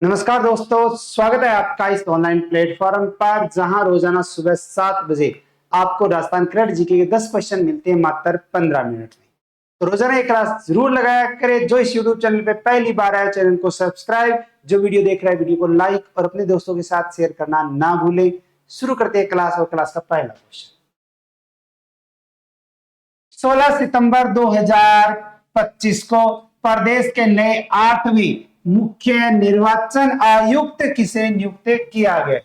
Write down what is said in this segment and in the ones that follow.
नमस्कार दोस्तों, स्वागत है आपका इस ऑनलाइन प्लेटफॉर्म पर जहां रोजाना सुबह 7 बजे आपको राजस्थान करंट जीके के 10 क्वेश्चन मिलते हैं मात्र 15 मिनट में। तो रोजाना एक क्लास जरूर लगाया करें। जो इस यूट्यूब चैनल पे पहली बार आया, चैनल को सब्सक्राइब, जो वीडियो देख रहा है वीडियो को लाइक और अपने दोस्तों के साथ शेयर करना ना भूलें। शुरू करते हैं क्लास, और क्लास का पहला क्वेश्चन। 16 सितंबर 2025 को प्रदेश के नए 8वें मुख्य निर्वाचन आयुक्त किसे नियुक्त किया गया?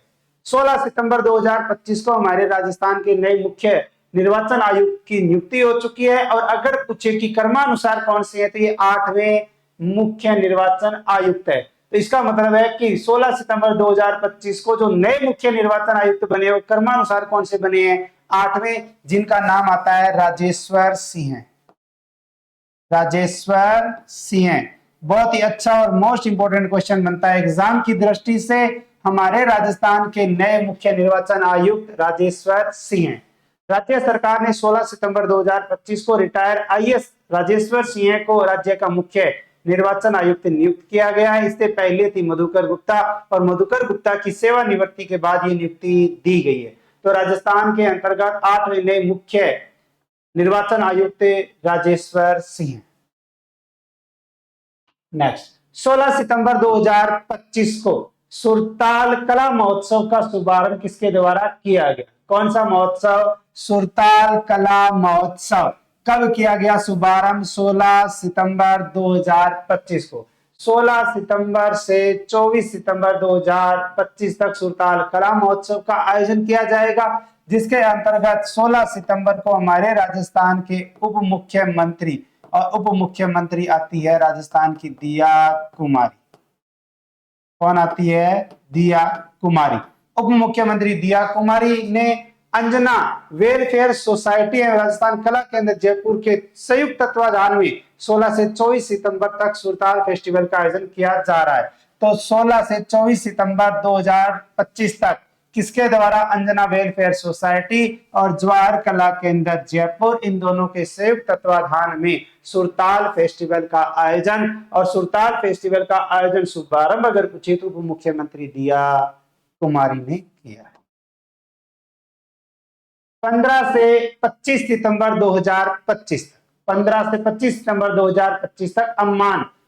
16 सितंबर 2025 को हमारे राजस्थान के नए मुख्य निर्वाचन आयुक्त की नियुक्ति हो चुकी है। और अगर पूछे कि क्रमानुसार कौन से है, तो ये 8वें मुख्य निर्वाचन आयुक्त है। तो इसका मतलब है कि 16 सितंबर 2025 को जो नए मुख्य निर्वाचन आयुक्त बने, वो क्रमानुसार कौन से बने हैं? 8वें, जिनका नाम आता है राजेश्वर सिंह। राजेश्वर सिंह बहुत ही अच्छा और मोस्ट इंपोर्टेंट क्वेश्चन बनता है एग्जाम की दृष्टि से। हमारे राजस्थान के नए मुख्य निर्वाचन आयुक्त राजेश्वर सिंह हैं। राज्य सरकार ने 16 सितंबर 2025 को रिटायर आईएएस राजेश्वर सिंह को राज्य का मुख्य निर्वाचन आयुक्त नियुक्त किया गया है। इससे पहले थी मधुकर गुप्ता, और मधुकर गुप्ता की सेवानिवृत्ति के बाद ये नियुक्ति दी गई है। तो राजस्थान के अंतर्गत 8वें नए मुख्य निर्वाचन आयुक्त राजेश्वर सिंह। नेक्स्ट, 16 सितंबर 2025 को सुरताल कला महोत्सव का शुभारंभ किसके द्वारा किया गया? कौन सा महोत्सव? सुरताल कला महोत्सव कब किया गया शुभारंभ? 16 सितंबर 2025 को। 16 सितंबर से 24 सितंबर 2025 तक सुरताल कला महोत्सव का आयोजन किया जाएगा, जिसके अंतर्गत 16 सितंबर को हमारे राजस्थान के उप मुख्यमंत्री और उप मुख्यमंत्री आती है राजस्थान की दिया कुमारी। कौन आती है? दिया कुमारी। उप मुख्यमंत्री दिया कुमारी ने अंजना वेलफेयर सोसाइटी एवं राजस्थान कला केंद्र जयपुर के संयुक्त तत्वाधान में 16 से 24 सितंबर तक सुरताल फेस्टिवल का आयोजन किया जा रहा है। तो 16 से 24 सितंबर 2025 तक किसके द्वारा? अंजना वेलफेयर सोसाइटी और जवाहर कला केंद्र जयपुर, इन दोनों के संयुक्त तत्वाधान में सुरताल फेस्टिवल का आयोजन। और सुरताल फेस्टिवल का आयोजन शुभारंभ अगर पूछे तो उप मुख्यमंत्री दिया कुमारी ने किया है। 15 से 25 सितंबर 2025 तक, 15 से 25 सितंबर 2025 तक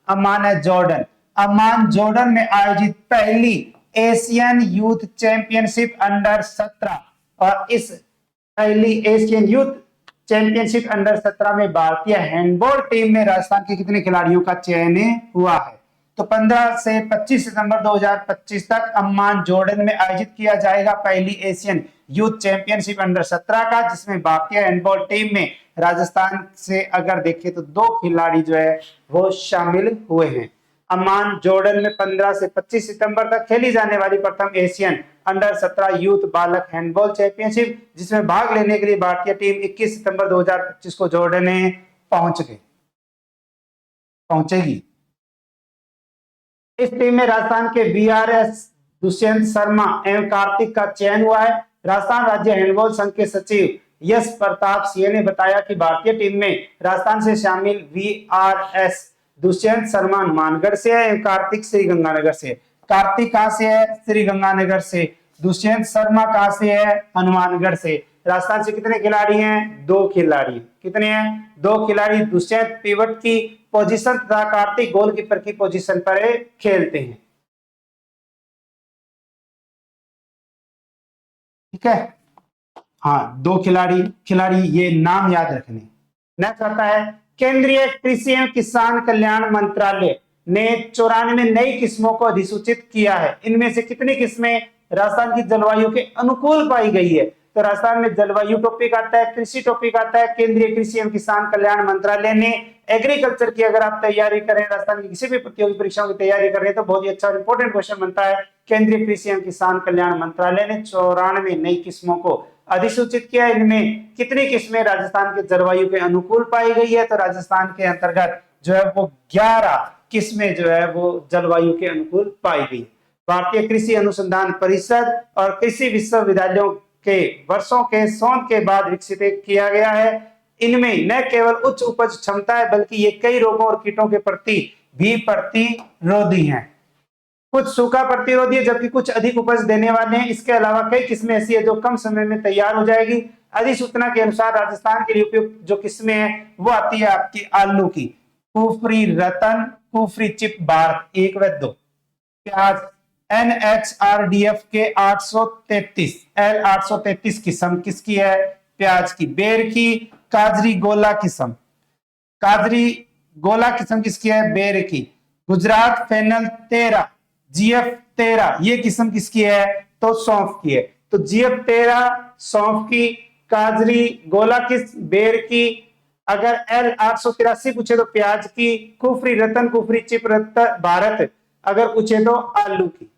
अम्मान है जॉर्डन। अम्मान जॉर्डन में आयोजित पहली एशियन यूथ चैंपियनशिप अंडर 17, और इस पहली एशियन यूथ चैंपियनशिप अंडर 17 में भारतीय हैंडबॉल टीम में राजस्थान के कितने खिलाड़ियों का चयन हुआ है? तो 15 से 25 सितंबर 2025 तक अम्मान जॉर्डन में आयोजित किया जाएगा पहली एशियन यूथ चैंपियनशिप अंडर 17 का, जिसमें भारतीय हैंडबॉल टीम में राजस्थान से अगर देखें तो 2 खिलाड़ी जो है वो शामिल हुए हैं। अम्मान जॉर्डन में 15 से 25 सितंबर तक खेली जाने वाली प्रथम एशियन अंडर 17 यूथ बालक हैंडबॉल चैंपियनशिप, जिसमें भाग लेने के लिए भारतीय टीम 21 सितंबर 2025 को जॉर्डन पहुंचेगी। इस टीम में राजस्थान के बीआरएस दुष्यंत शर्मा एवं कार्तिक का चयन हुआ है। राजस्थान राज्य हैंडबॉल संघ के सचिव यश प्रताप सिंह ने बताया कि भारतीय टीम में राजस्थान से शामिल बीआरएस दुष्यंत शर्मा हनुमानगढ़ से है, कार्तिक श्रीगंगानगर से। कार्तिक कहां से है? श्रीगंगानगर से। दुष्यंत शर्मा कहां से है? हनुमानगढ़ से। राजस्थान से कितने खिलाड़ी हैं? 2 खिलाड़ी। कितने हैं? 2 खिलाड़ी। दुष्यंत पिवट की पोजीशन तथा कार्तिक गोलकीपर की पोजीशन पर खेलते हैं। ठीक है, हाँ, 2 खिलाड़ी ये नाम याद रखने। नेक्स्ट आता है, केंद्रीय कृषि एवं किसान कल्याण मंत्रालय ने 94 नई किस्मों को अधिसूचित किया है। इनमें से कितनी किस्में राजस्थान की जलवायु के अनुकूल पाई गई है? तो राजस्थान में जलवायु टॉपिक आता है, कृषि टॉपिक आता है। केंद्रीय कृषि एवं किसान कल्याण मंत्रालय ने एग्रीकल्चर की अगर आप तैयारी करें, राजस्थान की किसी भी प्रतियोगी परीक्षाओं की तैयारी कर रहे हैं, तो बहुत ही अच्छा और इंपॉर्टेंट क्वेश्चन बनता है। केंद्रीय कृषि एवं किसान कल्याण मंत्रालय ने 94 नई किस्मों को अधिसूचित किया। इनमें कितनी किस्में राजस्थान के जलवायु के अनुकूल पाई गई है? तो राजस्थान के अंतर्गत जो है वो 11 किस्में जो है वो जलवायु के अनुकूल पाई गई। भारतीय कृषि अनुसंधान परिषद और कृषि विश्वविद्यालयों के वर्षों के शोध के बाद विकसित किया गया है। इनमें न केवल उच्च उपज क्षमता है, बल्कि ये कई रोगों और कीटों के प्रति भी प्रतिरोधी हैं। कुछ सूखा प्रतिरोधी है जबकि कुछ अधिक उपज देने वाले हैं। इसके अलावा कई किस्में ऐसी है जो कम समय में तैयार हो जाएगी। अधिसूचना के अनुसार राजस्थान के लिए उपयुक्त जो किस्में हैं वो आती है आपकी आलू की, कुफरी रतन, कुफरी चिप भारत 1 व 2। प्याज NHRDF के 833 L833 किस्म किसकी है? प्याज की। बेर की काजरी गोला किस्म, काजरी गोला किस्म किसकी है? बेर की। गुजरात फेनल 13 GF 13 ये किस्म किसकी है? तो सौंफ की है। तो GF 13 सौंफ की, काजरी गोला किस बेर की। अगर L883 पूछे तो प्याज की, कुफरी रतन कुफरी चिप रतन भारत अगर पूछे तो आलू की।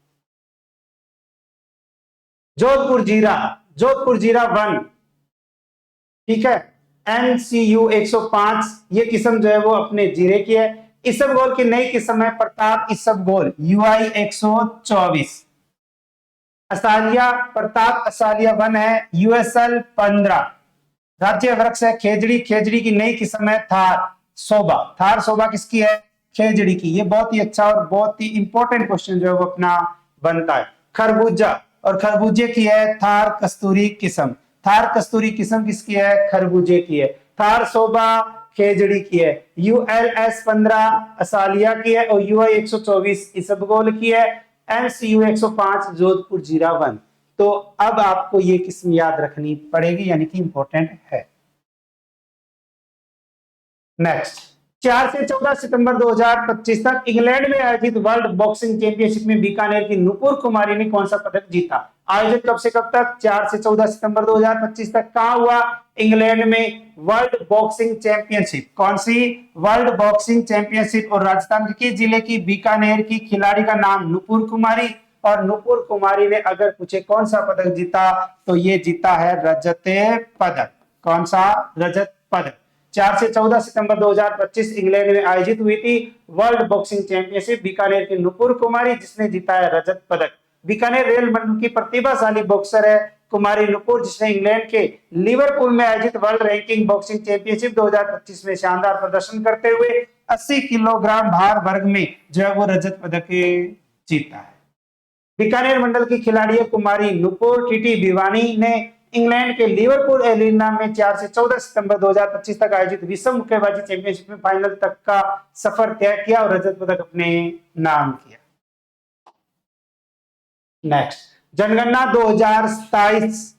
जोधपुर जीरा, जोधपुर जीरा 1, ठीक है, NCU 105 ये किस्म जो है वो अपने जीरे की है। इसबगोल की नई किस्म है प्रताप इसबगोल UI 124। असालिया प्रताप असालिया 1 है USL 15। राज्य वृक्ष है खेजड़ी, खेजड़ी की नई किस्म है थार सोबा, थार सोबा किसकी है? खेजड़ी की। ये बहुत ही अच्छा और बहुत ही इंपॉर्टेंट क्वेश्चन जो है वो अपना बनता है। खरबूजा, और खरबूजे की है थार कस्तूरी किस्म, थार कस्तूरी किस्म किसकी है? खरबूजे की है। थार सोबा खेजड़ी की है। ULS 15 असालिया की है और UI 124 इसबगोल की है। NCU 105 जोधपुर जीरा 1। तो अब आपको ये किस्म याद रखनी पड़ेगी, यानी कि इंपॉर्टेंट है। नेक्स्ट, 4 से 14 सितंबर 2025 तक इंग्लैंड में आयोजित वर्ल्ड बॉक्सिंग चैंपियनशिप में बीकानेर की नुपुर कुमारी ने कौन सा पदक जीता? आयोजित कब से कब तक? 4 से 14 सितंबर 2025 तक। कहां हुआ? इंग्लैंड में वर्ल्ड बॉक्सिंग चैंपियनशिप। कौन सी? World boxing championship. और राजस्थान के किस जिले की? बीकानेर की। खिलाड़ी का नाम नुपुर कुमारी। और नुपुर कुमारी ने अगर पूछे कौन सा पदक जीता तो ये जीता है रजत पदक। कौन सा? रजत पदक। 4 से 14 सितंबर 2025 इंग्लैंड में आयोजित हुई थी वर्ल्ड बॉक्सिंग चैंपियनशिप। बीकानेर की नुपुर कुमारी जिसने जीता है रजत पदक। बीकानेर रेल मंडल की प्रतिभाशाली बॉक्सर है कुमारी नुपुर, जिसने इंग्लैंड के लिवरपूल में आयोजित वर्ल्ड रैंकिंग बॉक्सिंग चैंपियनशिप 2025 में शानदार प्रदर्शन करते हुए 80 किलोग्राम भार वर्ग में जो है वो रजत पदक जीता है। बीकानेर मंडल की खिलाड़ी कुमारी नुपुर टीटी भिवानी ने इंग्लैंड के लिवरपूल एरिना में 4 से 14 सितंबर 2025 तक आयोजित विश्व मुक्केबाजी चैंपियनशिप में फाइनल तक का सफर तय किया और रजत पदक अपने नाम किया। नेक्स्ट, जनगणना 2027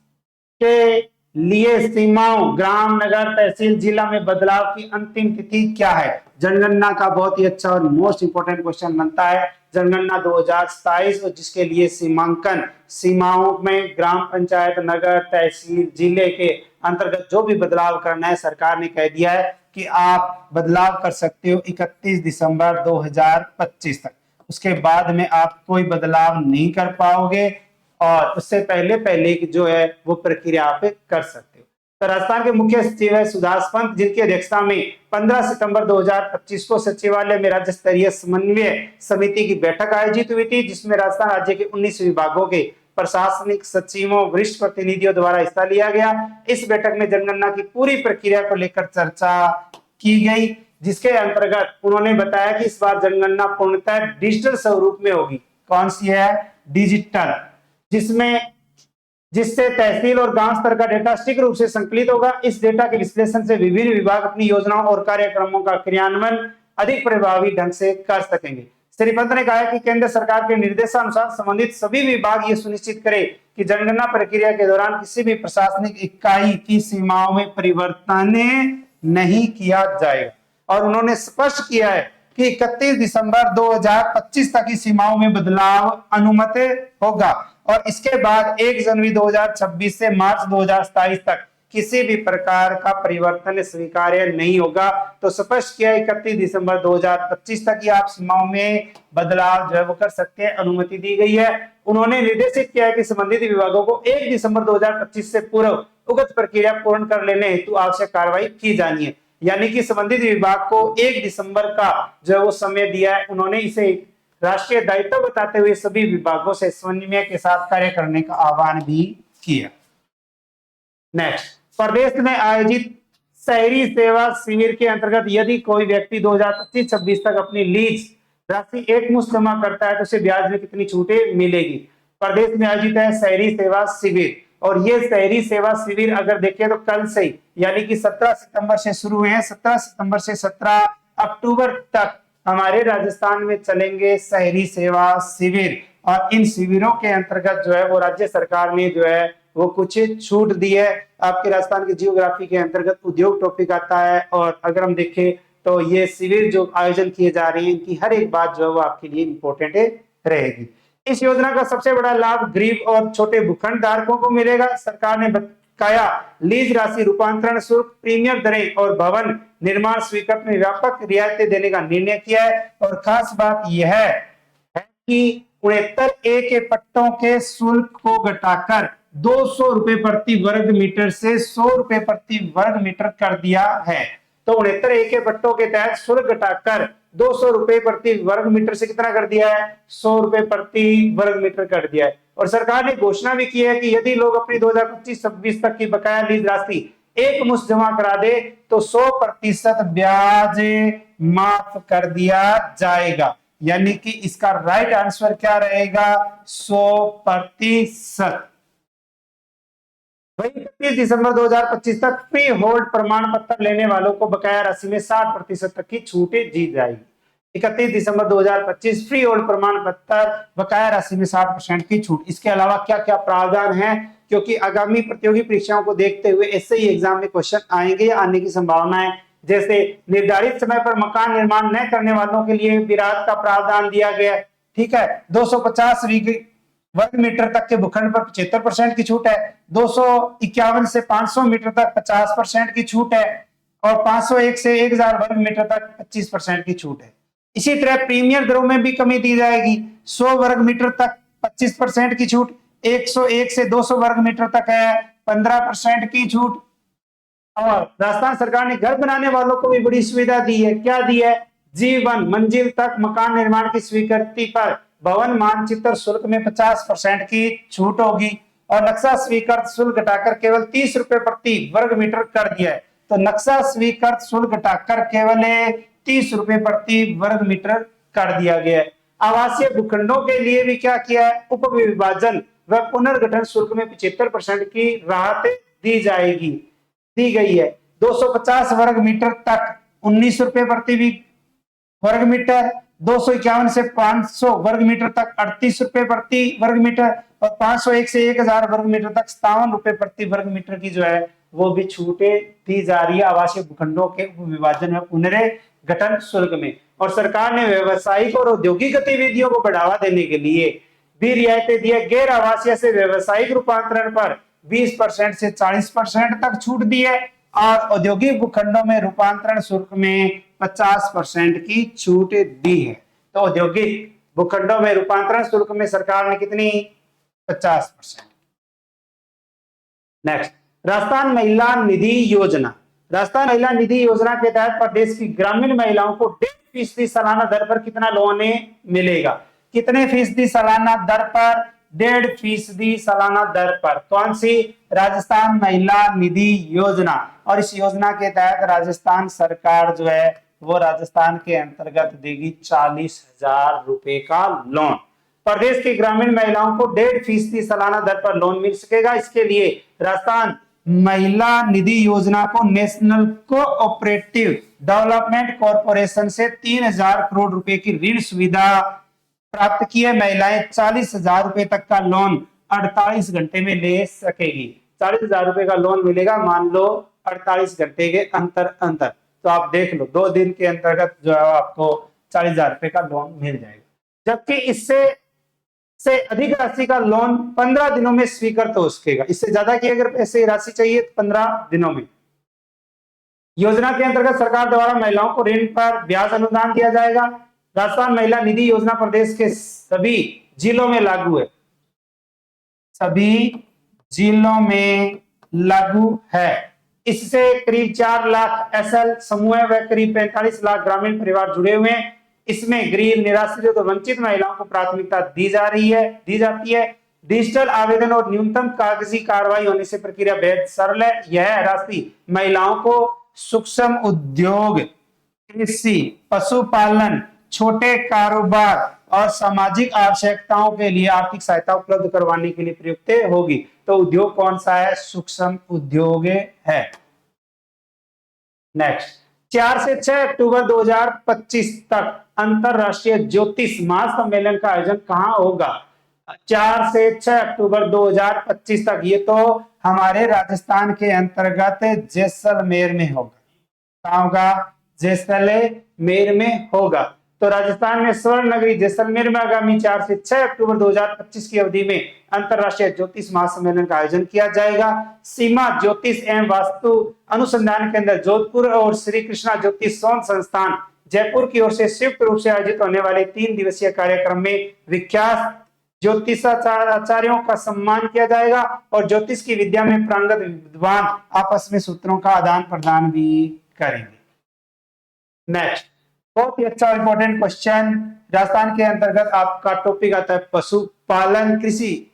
के लिए सीमाओं ग्राम नगर तहसील जिला में बदलाव की अंतिम तिथि क्या है? जनगणना का बहुत ही अच्छा और मोस्ट इंपोर्टेंट क्वेश्चन बनता है। जनगणना 2027 और जिसके लिए सीमांकन सीमाओं में ग्राम पंचायत नगर तहसील जिले के अंतर्गत जो भी बदलाव करना है सरकार ने कह दिया है कि आप बदलाव कर सकते हो 31 दिसंबर 2025 तक। उसके बाद में आप कोई बदलाव नहीं कर पाओगे और उससे पहले पहले जो है वो प्रक्रिया आप कर सकते हो। तो राजस्थान के मुख्य सचिव है सुभाष पंत, जिनकी अध्यक्षता में 15 सितंबर 2025 को सचिवालय में राज्य स्तरीय समन्वय समिति की बैठक आयोजित हुई थी, जिसमें राजस्थान राज्य के 19 विभागों के प्रशासनिक सचिवों वरिष्ठ प्रतिनिधियों द्वारा हिस्सा लिया गया। इस बैठक में जनगणना की पूरी प्रक्रिया को लेकर चर्चा की गई, जिसके अंतर्गत उन्होंने बताया कि इस बार जनगणना पूर्णतः डिजिटल स्वरूप में होगी। कौन सी है? डिजिटल, जिससे तहसील और गांव स्तर का डेटा शीघ्र रूप से संकलित होगा। इस डेटा के विश्लेषण से विभिन्न विभाग अपनी योजनाओं और कार्यक्रमों का क्रियान्वयन अधिक प्रभावी ढंग से कर सकेंगे। श्री पंत ने कहा कि केंद्र सरकार के निर्देशानुसार संबंधित सभी विभाग ये सुनिश्चित करें कि जनगणना प्रक्रिया के दौरान किसी भी प्रशासनिक इकाई की सीमाओं में परिवर्तन नहीं किया जाएगा। और उन्होंने स्पष्ट किया है कि 31 दिसंबर 2025 तक की सीमाओं में बदलाव अनुमति होगा और इसके बाद 1 जनवरी 2026 से मार्च 2027 तक किसी भी प्रकार का परिवर्तन स्वीकार्य नहीं होगा। तो स्पष्ट किया 31 दिसंबर 2025 तक ही आप सीमाओं में बदलाव जो है वो कर सकते हैं, अनुमति दी गई है। उन्होंने निर्देशित किया है कि संबंधित विभागों को 1 दिसंबर 2025 से पूर्व उक्त प्रक्रिया पूर्ण कर लेने हेतु आवश्यक कार्रवाई की जानी है। यानी कि संबंधित विभाग को 1 दिसंबर का जो है वो समय दिया है। उन्होंने इसे राष्ट्रीय दायित्व बताते हुए सभी विभागों से समन्वय के साथ कार्य करने का आह्वान भी किया। नेक्स्ट, प्रदेश में आयोजित शहरी सेवा शिविर के अंतर्गत यदि कोई व्यक्ति 2025-26 तक अपनी लीज राशि एक मुश्त जमा करता है तो उसे ब्याज में कितनी छूटें मिलेगी। प्रदेश में आयोजित है शहरी सेवा शिविर, और ये शहरी सेवा शिविर अगर देखें तो कल से ही यानी कि 17 सितंबर से शुरू हुए हैं। 17 सितंबर से 17 अक्टूबर तक हमारे राजस्थान में चलेंगे शहरी सेवा शिविर, और इन शिविरों के अंतर्गत जो है वो राज्य सरकार ने जो है वो कुछ छूट दी है। आपके राजस्थान की जियोग्राफी के अंतर्गत उद्योग टॉपिक आता है, और अगर हम देखें तो ये शिविर जो आयोजन किए जा रहे हैं इनकी हर एक बात जो है वो आपके लिए इंपॉर्टेंट रहेगी। इस योजना का सबसे बड़ा लाभ गरीब और छोटे भूखंड धारकों को मिलेगा। सरकार ने बकाया लीज राशि, रूपांतरण शुल्क, प्रीमियम दरें और भवन निर्माण स्वीकृत में व्यापक रियायतें देने का निर्णय किया है। और खास बात यह है कि 69A के पट्टों के शुल्क को घटाकर 200 रुपए प्रति वर्ग मीटर से 100 रुपए प्रति वर्ग मीटर कर दिया है। तो 69A के पट्टों के तहत शुल्क घटाकर 200 रुपए प्रति वर्ग मीटर से कितना कर दिया है, 100 रुपए प्रति वर्ग मीटर कर दिया है। और सरकार ने घोषणा भी की है कि यदि लोग अपनी 2025-26 तक की बकाया लीज राशि एक मुश्त जमा करा दे तो 100% ब्याज माफ कर दिया जाएगा। यानी कि इसका राइट आंसर क्या रहेगा, 100%। वही 31 दिसंबर 2025 तक फ्री होल्ड प्रमाण पत्र लेने वालों को बकाया राशि में 60% तक की छूटें दी जाएगी। 31 दिसंबर 2025 फ्री होल्ड प्रमाण पत्र बकाया राशि में 60% की छूट। इसके अलावा क्या क्या प्रावधान है, क्योंकि आगामी प्रतियोगी परीक्षाओं को देखते हुए ऐसे ही एग्जाम में क्वेश्चन आएंगे या आने की संभावना है। जैसे निर्धारित समय पर मकान निर्माण न करने वालों के लिए विरासत का प्रावधान दिया गया, ठीक है। 250 वर्ग मीटर तक के भूखंड पर 75% की छूट है। 251 से 500 मीटर तक 50% की छूट है, और 501 से 1000 वर्ग मीटर तक 25% की छूट है। इसी तरह प्रीमियम दरों में भी कमी दी जाएगी। 100 वर्ग मीटर तक 25% की छूट, 101 से 200 वर्ग मीटर तक है 15% की छूट। और राजस्थान सरकार ने घर बनाने वालों को भी बड़ी सुविधा दी है। क्या दी है, G1 मंजिल तक मकान निर्माण की स्वीकृति पर भवन मानचित्र शुल्क में 50% की छूट होगी, और नक्शा स्वीकृत शुल्क घटाकर केवल 30 रुपए प्रति वर्ग मीटर कर दिया है। तो नक्शा स्वीकृत शुल्क घटाकर केवल 30 रुपए प्रति वर्ग मीटर कर दिया गया है। आवासीय भूखंडों के लिए भी क्या किया है, उप विभाजन व पुनर्गठन शुल्क में 75% की राहत दी जाएगी, दी गई है। 250 वर्ग मीटर तक 19 रुपए प्रति वर्ग मीटर, 251 से 500 वर्ग मीटर तक 38 रुपए प्रति वर्ग मीटर, और 501 से 1000 वर्ग मीटर तक 57 रुपए प्रति वर्ग मीटर की जो है वो भी छूटें दी जा रही है आवासीय भूखंडों के विभाजन में पुनर्गठन शुल्क में। और सरकार ने व्यवसायिक और औद्योगिक गतिविधियों को बढ़ावा देने के लिए भी रियायतें दी है। गैर आवासीय से व्यवसायिक रूपांतरण पर 20% से 40% तक छूट दी है, और औद्योगिक भूखंडों में रूपांतरण शुल्क में 50% की छूट दी है। तो औद्योगिक भूखंडों में रूपांतरण शुल्क में सरकार ने कितनी, 50%। नेक्स्ट, राजस्थान महिला निधि योजना। राजस्थान महिला निधि योजना के तहत प्रदेश की ग्रामीण महिलाओं को 1.5% सालाना दर पर कितना लोन मिलेगा, कितने फीसदी सालाना दर पर, 1.5% सालाना दर पर। कौन सी, राजस्थान महिला निधि योजना। और इस योजना के तहत राजस्थान सरकार जो है वो राजस्थान के अंतर्गत देगी 40,000 रुपए का लोन। प्रदेश की ग्रामीण महिलाओं को 1.5% सालाना दर पर लोन मिल सकेगा। इसके लिए राजस्थान महिला निधि योजना को नेशनल कोऑपरेटिव डेवलपमेंट कॉर्पोरेशन से 3,000 करोड़ रुपए की ऋण सुविधा प्राप्त की है। महिलाएं 40,000 रुपए तक का लोन 48 घंटे में ले सकेगी। 40,000 रुपए का लोन मिलेगा, मान लो 48 घंटे के अंतर। तो आप देख लो 2 दिन के अंतर्गत जो है आपको 40,000 रुपए का लोन मिल जाएगा। जबकि इससे अधिक राशि का लोन 15 दिनों में स्वीकृत हो सकेगा। इससे ज्यादा की अगर ऐसी राशि चाहिए तो 15 दिनों में। योजना के अंतर्गत सरकार द्वारा महिलाओं को ऋण पर ब्याज अनुदान दिया जाएगा। राजस्थान महिला निधि योजना प्रदेश के सभी जिलों में लागू है, सभी जिलों में लागू है। इससे करीब 4 लाख एसएल समूह व करीब 45 लाख ग्रामीण परिवार जुड़े हुए हैं। इसमें गरीब, निराश्रित और वंचित महिलाओं को प्राथमिकता दी जाती है। डिजिटल आवेदन और न्यूनतम कागजी कार्रवाई होने से प्रक्रिया बेहद सरल है। यह राशि महिलाओं को सूक्ष्म उद्योग, कृषि, पशुपालन, छोटे कारोबार और सामाजिक आवश्यकताओं के लिए आर्थिक सहायता उपलब्ध करवाने के लिए प्रयुक्त होगी। तो उद्योग कौन सा है? सूक्ष्म उद्योग है। नेक्स्ट, 4 से 6 अक्टूबर 2025 तक अंतरराष्ट्रीय ज्योतिष महासम्मेलन का आयोजन कहां होगा? 4 से 6 अक्टूबर 2025 तक, ये तो हमारे राजस्थान के अंतर्गत जैसलमेर में होगा। कहां होगा? जैसलमेर में होगा। तो राजस्थान में स्वर्ण नगरी जैसलमेर में आगामी 4 से 6 अक्टूबर 2025 की अवधि में अंतरराष्ट्रीय ज्योतिष महासम्मेलन का आयोजन किया जाएगा। सीमा ज्योतिष एवं वास्तु अनुसंधान केंद्र जोधपुर और श्री कृष्णा ज्योतिष शोध संस्थान जयपुर की ओर से संयुक्त रूप से आयोजित होने वाले 3 दिवसीय कार्यक्रम में विख्यात ज्योतिषाचार्यों का सम्मान किया जाएगा और ज्योतिष की विद्या में पारंगत विद्वान आपस में सूत्रों का आदान प्रदान भी करेंगे। नेक्स्ट, बहुत ही अच्छा इंपॉर्टेंट क्वेश्चन, राजस्थान के अंतर्गत आपका टॉपिक आता है पशुपालन, कृषि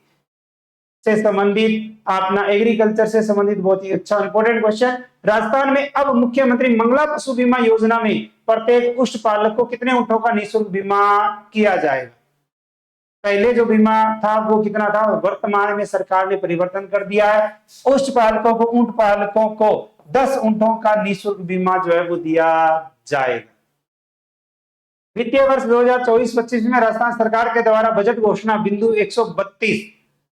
से संबंधित, अपना एग्रीकल्चर से संबंधित बहुत ही अच्छा इंपॉर्टेंट क्वेश्चन। राजस्थान में अब मुख्यमंत्री मंगला पशु बीमा योजना में प्रत्येक उष्ट पालक को कितने ऊंटों का निःशुल्क बीमा किया जाएगा? पहले जो बीमा था वो कितना था? वर्तमान में सरकार ने परिवर्तन कर दिया है। उष्ट पालकों को, ऊंट पालकों को 10 ऊंटों का निःशुल्क बीमा जो है वो दिया जाएगा। वित्तीय वर्ष 2024-25 में राजस्थान सरकार के द्वारा बजट घोषणा बिंदु 132,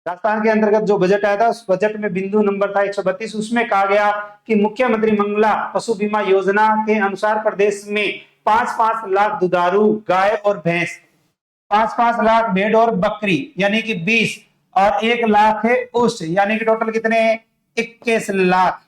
राजस्थान के अंतर्गत जो बजट आया था उस बजट में बिंदु नंबर था 132, उसमें कहा गया कि मुख्यमंत्री मंगला पशु बीमा योजना के अनुसार प्रदेश में 5-5 लाख दुधारू गाय और भैंस, 5-5 लाख भेड़ और बकरी यानी कि 20 और 1 लाख है उष्ट यानी कि टोटल कितने? 21 लाख,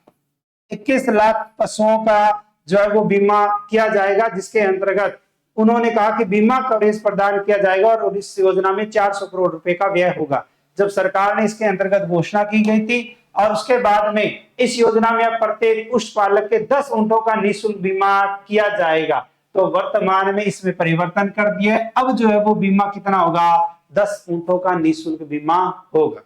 21 लाख पशुओं का जो है वो बीमा किया जाएगा, जिसके अंतर्गत उन्होंने कहा कि बीमा कवरेज प्रदान किया जाएगा और इस योजना में 400 करोड़ रुपए का व्यय होगा। जब सरकार ने इसके अंतर्गत घोषणा की गई थी और उसके बाद में इस योजना में अब प्रत्येक उष्ट पालक के 10 ऊंटों का निःशुल्क बीमा किया जाएगा। तो वर्तमान में इसमें परिवर्तन कर दिया, अब जो है वो बीमा कितना होगा? 10 ऊंटों का निःशुल्क बीमा होगा।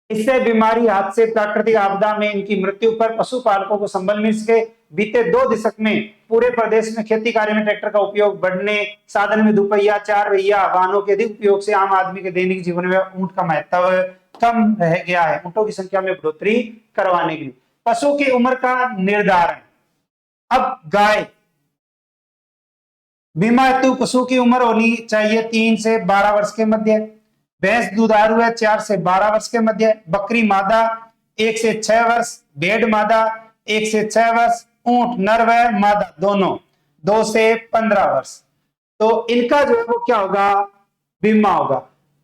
इससे बीमारी, हादसे, प्राकृतिक आपदा में इनकी मृत्यु पर पशुपालकों को संबल मिल सके। बीते 2 दशक में पूरे प्रदेश में खेती कार्य में ट्रैक्टर का उपयोग बढ़ने, साधन में दुपहिया 4 पहिया वाहनों के अधिक उपयोग से आम आदमी के दैनिक जीवन में ऊंट का महत्व कम रह गया है। ऊंटों की संख्या में बढ़ोतरी करवाने के लिए पशु की उम्र का निर्धारण, अब गाय बीमा हेतु पशु की उम्र होनी चाहिए 3 से 12 वर्ष के मध्य, भैंस दुधारू है 4 से 12 वर्ष के मध्य, बकरी मादा 1 से 6 वर्ष, भेड़ मादा 1 से 6 वर्ष, ऊंट नर व मादा दोनों 2 से 15 वर्ष। तो इनका जो है वो क्या होगा? बीमा होगा।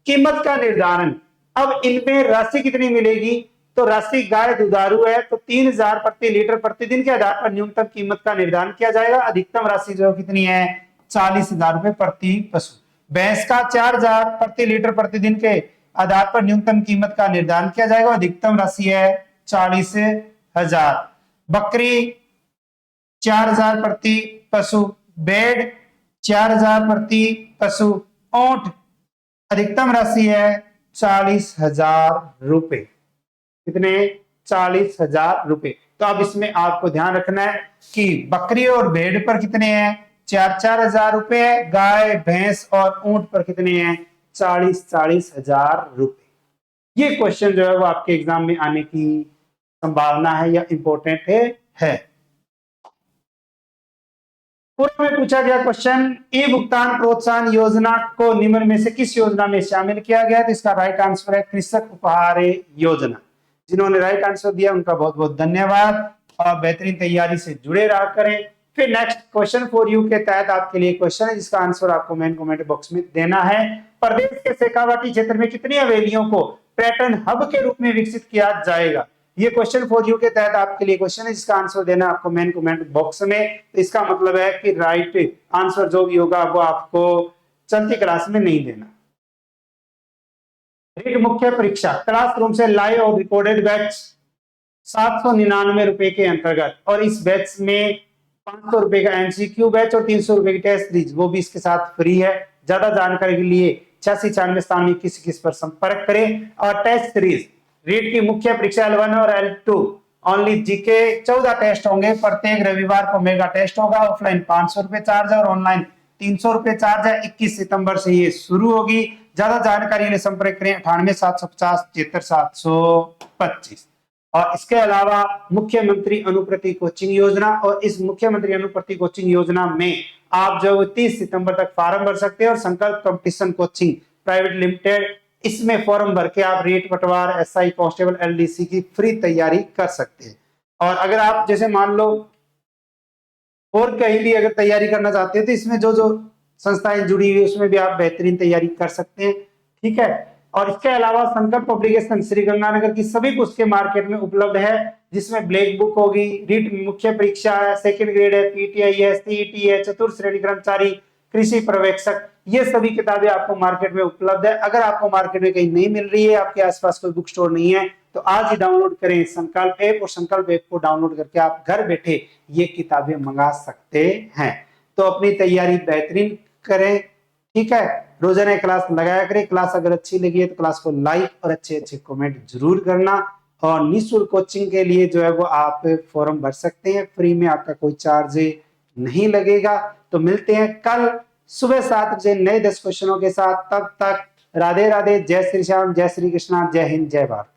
कीमत का निर्धारण, अब इनमें राशि कितनी मिलेगी? तो राशि, गाय दुधारू है तो 3000 प्रति लीटर प्रतिदिन के आधार पर न्यूनतम कीमत का निर्धारण किया जाएगा। अधिकतम राशि जो कितनी है? 40,000 रुपए प्रति पशु। भैंस का 4000 प्रति लीटर प्रतिदिन के आधार पर न्यूनतम कीमत का निर्धारण किया जाएगा, अधिकतम राशि है 40,000। बकरी 4000 प्रति पशु, भेड़ 4000 प्रति पशु, ऊंट अधिकतम राशि है 40,000 रुपए। कितने? 40,000 रुपए। तो अब इसमें आपको ध्यान रखना है कि बकरी और भेड़ पर कितने हैं? 4,000 रुपए है, गाय भैंस और ऊंट पर कितने हैं? 40,000 रुपए। ये क्वेश्चन जो है वो आपके एग्जाम में आने की संभावना है या इंपॉर्टेंट है। पूर्व में पूछा गया क्वेश्चन, ई भुगतान प्रोत्साहन योजना को निम्न में से किस योजना में शामिल किया गया? तो इसका राइट आंसर है कृषक उपहार योजना। जिन्होंने राइट आंसर दिया उनका बहुत बहुत धन्यवाद और बेहतरीन तैयारी से जुड़े रहा करें। फिर नेक्स्ट क्वेश्चन फॉर यू के तहत आपके लिए क्वेश्चन है जिसका आंसर आपको मेन कमेंट बॉक्स में देना है। प्रदेश के शेखावाटी क्षेत्र में कितनी हवेलियों को पर्यटन हब के रूप में विकसित किया जाएगा? ये क्वेश्चन फॉर यू के तहत आपके लिए क्वेश्चन है जिसका आंसर देना आपको मेन कमेंट बॉक्स में। तो इसका मतलब है कि राइट आंसर जो भी होगा वो आपको चलती क्लास में नहीं देना। रीट मुख्य परीक्षा क्लासरूम से लाइव और रिकॉर्डेड बैच 799 रुपए के अंतर्गत, और इस बैच में 500 रुपए का एमसीक्यू बैच और 300 रुपए की टेस्ट सीरीज वो भी इसके साथ फ्री है। ज्यादा जानकारी के लिए 8696 पर संपर्क करें। और टेस्ट सीरीज रीट की मुख्य परीक्षा L1 और L2 ओनली जीके 14 टेस्ट होंगे। प्रत्येक रविवार को मेगा टेस्ट होगा। ऑफलाइन 500 रुपए चार्ज है और ऑनलाइन 300 रुपए चार्ज है। 21 सितंबर से ये शुरू होगी। ज्यादा जानकारी के लिए संपर्क करें 98 750 77 725। और इसके अलावा मुख्यमंत्री अनुप्रति कोचिंग योजना, और इस मुख्यमंत्री अनुप्रति कोचिंग योजना में आप जो 30 सितंबर तक फॉर्म भर सकते हैं। और संकल्प कंपटीशन कोचिंग प्राइवेट लिमिटेड, इसमें फॉर्म भर के आप रेट पटवार, एसआई कांस्टेबल, एलडीसी की फ्री तैयारी कर सकते हैं। और अगर आप जैसे मान लो और कहीं भी अगर तैयारी करना चाहते हैं तो इसमें जो जो संस्थाएं जुड़ी हुई उसमें भी आप बेहतरीन तैयारी कर सकते हैं। ठीक है। और इसके अलावा संकल्प पब्लिकेशन श्री गंगानगर की सभी पुस्तकें मार्केट में उपलब्ध है, जिसमें ब्लैक बुक होगी, रीट मुख्य परीक्षा है, सेकंड ग्रेड है, पीटीआई है, सीईटी है, चतुर्थ श्रेणी कर्मचारी, कृषि पर्यवेक्षक, ये सभी किताबें आपको मार्केट में उपलब्ध है। अगर आपको मार्केट में कहीं नहीं मिल रही है, आपके आसपास कोई बुक स्टोर नहीं है, तो आज ही डाउनलोड करें संकल्प ऐप, और संकल्प ऐप को डाउनलोड करके आप घर बैठे ये किताबें मंगा सकते हैं। तो अपनी तैयारी बेहतरीन करें। ठीक है। रोजाना क्लास लगाया करें। क्लास अगर अच्छी लगी है तो क्लास को लाइक और अच्छे अच्छे कमेंट जरूर करना। और निःशुल्क कोचिंग के लिए जो है वो आप फॉर्म भर सकते हैं, फ्री में, आपका कोई चार्ज नहीं लगेगा। तो मिलते हैं कल सुबह 7 बजे नए 10 क्वेश्चनों के साथ। तब तक राधे राधे, जय श्री श्याम, जय श्री कृष्णा, जय हिंद, जय भारत।